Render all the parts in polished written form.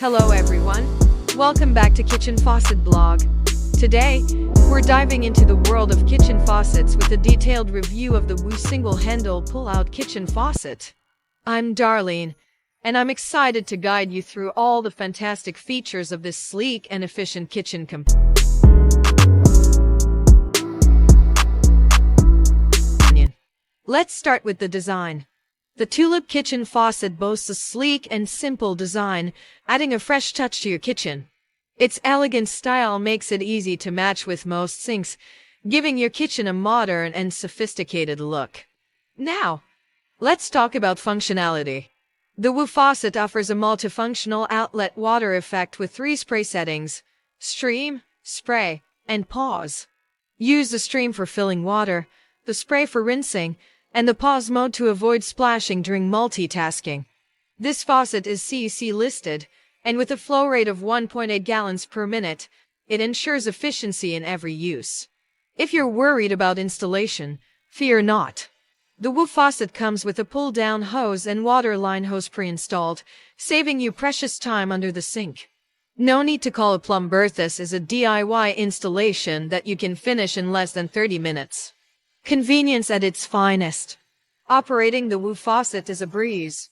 Hello everyone, welcome back to KitchenFaucetBlog. Today, we're diving into the world of kitchen faucets with a detailed review of the WEWE single-handle pull-out kitchen faucet. I'm Darlene, and I'm excited to guide you through all the fantastic features of this sleek and efficient kitchen companion. Let's start with the design. The Tulip kitchen faucet boasts a sleek and simple design, adding a fresh touch to your kitchen. Its elegant style makes it easy to match with most sinks, giving your kitchen a modern and sophisticated look. Now, let's talk about functionality. The WEWE faucet offers a multifunctional outlet water effect with 3 spray settings: stream, spray, and pause. Use the stream for filling water, the spray for rinsing, and the pause mode to avoid splashing during multitasking. This faucet is CEC listed, and with a flow rate of 1.8 gallons per minute, it ensures efficiency in every use. If you're worried about installation, fear not. The WEWE faucet comes with a pull-down hose and water line hose pre-installed, saving you precious time under the sink. No need to call a plumber. This is a DIY installation that you can finish in less than 30 minutes. Convenience at its finest. Operating the WEWE faucet is a breeze.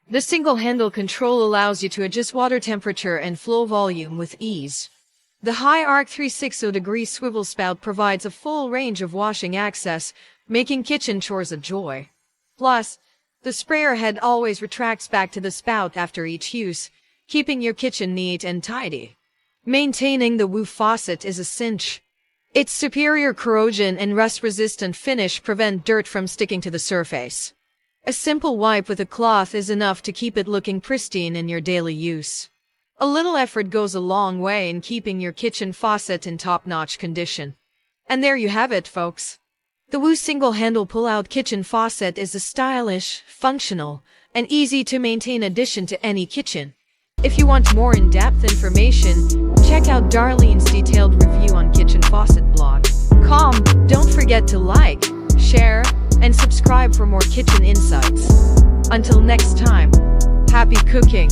The single-handle control allows you to adjust water temperature and flow volume with ease. The high arc 360-degree swivel spout provides a full range of washing access, making kitchen chores a joy. Plus, the sprayer head always retracts back to the spout after each use, keeping your kitchen neat and tidy. Maintaining the WEWE faucet is a cinch. Its superior corrosion and rust-resistant finish prevent dirt from sticking to the surface. A simple wipe with a cloth is enough to keep it looking pristine in your daily use. A little effort goes a long way in keeping your kitchen faucet in top-notch condition. And there you have it, folks. The WEWE single-handle pull-out kitchen faucet is a stylish, functional, and easy-to-maintain addition to any kitchen. If you want more in-depth information, check out Darlene's detailed review on KitchenFaucetBlog.com. Don't forget to like, share, and subscribe for more kitchen insights. Until next time, happy cooking!